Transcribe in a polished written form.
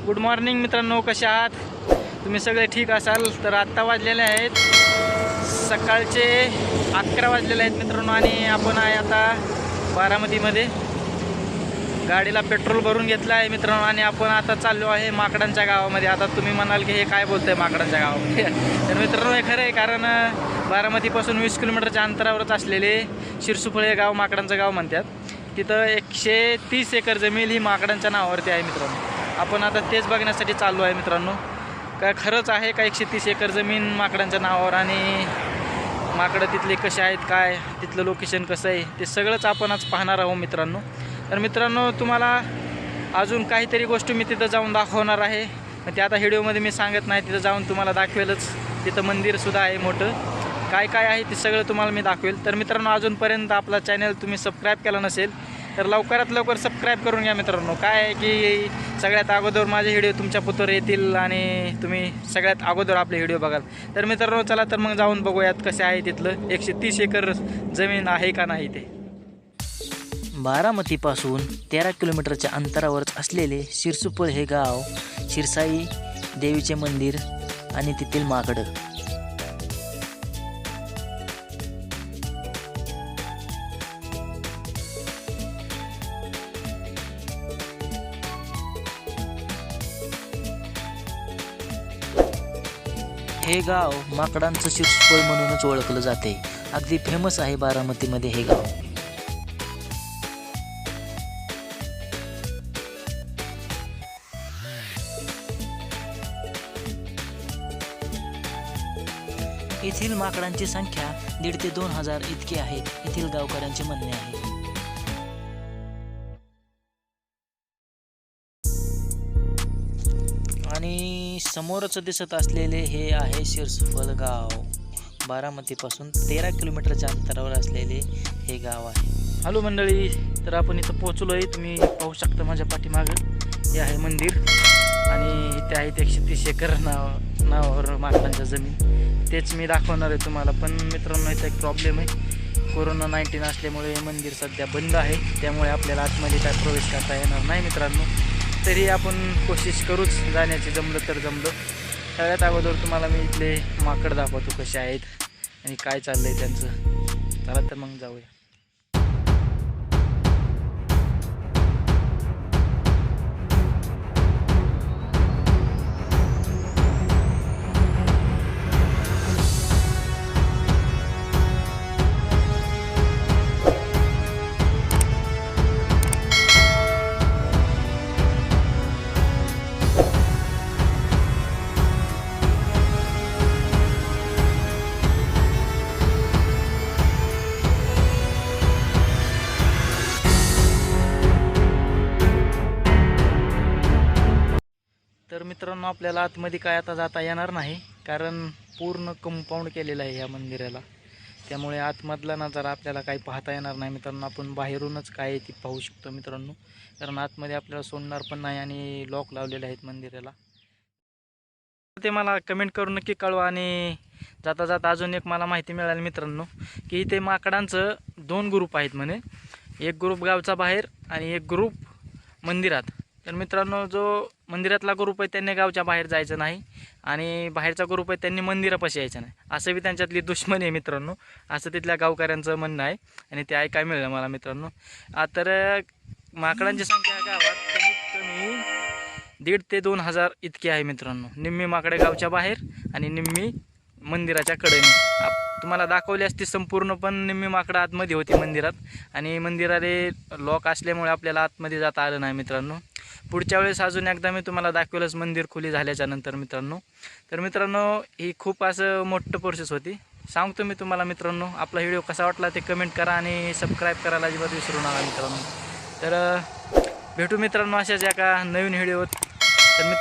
Good morning मित्रांनो, कसे आहात तुम्ही? सगळे ठीक असाल तर आत्ता वाजलेले आहेत सकाळचे 11 वाजलेले आहेत मित्रांनो, आणि आपण आहे आता बारामतीमध्ये. गाडीला पेट्रोल भरून घेतलं आहे मित्रांनो, आणि आपण आता चाललो आहे माकडांच्या गावामध्ये. आता तुम्ही म्हणाल की हे काय बोलतंय माकडांच्या गावामध्ये? तर मित्रांनो हे खरं आहे, कारण बारामतीपासून 20 किलोमीटरच्या अंतरावरच असलेले शिरसुफळ हे गाव माकडांचं गाव म्हणतात. तिथं 130 एकर जमीन ही माकडांच्या नावावरती आहे मित्रांनो. आपण आता तेच बघण्यासाठी चाललो आहे मित्रांनो. काय खरंच आहे का 130 एकर जमीन माकडांच्या नावावर, आणि माकडं तिथले कसे आहेत, काय तिथलं लोकेशन कसं आहे, ते सगळंच आपण आज पाहणार आहोत मित्रांनो. तर मित्रांनो तुम्हाला अजून काहीतरी गोष्टी मी तिथं जाऊन दाखवणार आहे. ते आता व्हिडिओमध्ये मी सांगत नाही, तिथं जाऊन तुम्हाला दाखवेलच. तिथं मंदिरसुद्धा आहे मोठं. काय काय आहे ते सगळं तुम्हाला मी दाखवेल. तर मित्रांनो अजूनपर्यंत आपला चॅनल तुम्ही सबस्क्राईब केला नसेल तर लवकरात लवकर सबस्क्राईब करून घ्या मित्रांनो. काय आहे की सगळ्यात अगोदर माझे व्हिडिओ तुमच्या पुतोर येतील आणि तुम्ही सगळ्यात अगोदर आपले व्हिडिओ बघाल. तर मित्रांनो चला तर मग जाऊन बघूयात कसे आहे तिथलं 130 एकर जमीन आहे का नाही ते. बारामतीपासून 13 किलोमीटरच्या अंतरावरच असलेले शिरसुफळ हे गाव, शिरसाई देवीचे मंदिर आणि तेथील माकडं. हे गाव माकडांचं शिरसुफळ म्हणूनच ओळखलं जाते. अगदी फेमस आहे बारामतीमध्ये हे गाव. येथील माकडांची संख्या 1,500 ते 2,000 इतकी आहे, येथील गावकऱ्यांचे म्हणणे आहे. आणि समोरच दिसत असलेले हे आहे शिरसुफळ गाव. बारामतीपासून 13 किलोमीटरच्या अंतरावर असलेले हे गाव आहे. हॅलो मंडळी, तर आपण इथं पोहोचलो आहे. तुम्ही पाहू शकता माझ्या पाठीमागं हे आहे मंदिर, आणि इथे आहेत 130 एकर नावावर माकडांच्या जमीन. तेच मी दाखवणार आहे तुम्हाला. पण मित्रांनो इथं एक प्रॉब्लेम आहे. कोरोना 19 असल्यामुळे हे मंदिर सध्या बंद आहे, त्यामुळे आपल्याला आतमध्ये काय प्रवेश करता येणार नाही मित्रांनो. तरी आपण कोशिश करूच जाण्याची, जमलं तर जमलं. सगळ्यात अगोदर तुम्हाला मी इथले माकड दाखवतो कसे आहेत आणि काय चाललं आहे त्यांचं. चला तर मग जाऊया. तर मित्रांनो आपल्याला आतमध्ये काय आता जाता येणार नाही, कारण पूर्ण कंपाऊंड केलेलं आहे या मंदिराला. त्यामुळे आतमधला नजारा आपल्याला काही पाहता येणार नाही मित्रांनो. आपण बाहेरूनच काय आहे ते पाहू शकतो मित्रांनो, कारण आतमध्ये आपल्याला सोडणार पण नाही आणि लॉक लावलेले आहेत मंदिराला. ते मला कमेंट करून नक्की कळवा. आणि जाता जाता अजून एक मला माहिती मिळाली मित्रांनो की इथे माकडांचं 2 ग्रुप आहेत म्हणे. एक ग्रुप गावचा बाहेर आणि एक ग्रुप मंदिरात. तर मित्रांनो जो मंदिरातला ग्रुप आहे त्यांनी गावच्या बाहेर जायचं नाही, आणि बाहेरचा ग्रुप आहे त्यांनी मंदिरापाशी यायचं नाही. असं बी त्यांच्यातली दुश्मनी आहे मित्रांनो, असं तिथल्या गावकऱ्यांचं म्हणणं आहे. आणि ते ऐकाय मिळलं मला मित्रांनो. तर माकडांची संख्या गावात कमीत कमी 1,500 ते 2,000 इतकी आहे मित्रांनो. निम्मी माकडे गावच्या बाहेर आणि निम्मी मंदिराच्या कडेने. तुम्हाला दाखवली असती संपूर्ण, पण निम्मी माकडं आतमध्ये होती मंदिरात, आणि मंदिराला लॉक असल्यामुळे आपल्याला आतमध्ये जाता आलं नाही मित्रांनो. पुढच्या वेळेस अजून एकदा मी तुम्हाला दाखवेलच मंदिर खुली झाल्याच्या नंतर मित्रांनो. तर मित्रांनो ही खूप असं मोठं प्रोसेस होती. सांगतो मी तुम्हाला मित्रांनो. आपला व्हिडिओ कसा वाटला ते कमेंट करा आणि सबस्क्राईब करायला अजिबात विसरू नका मित्रांनो. तर भेटू मित्रांनो अशाच एका नवीन व्हिडिओत.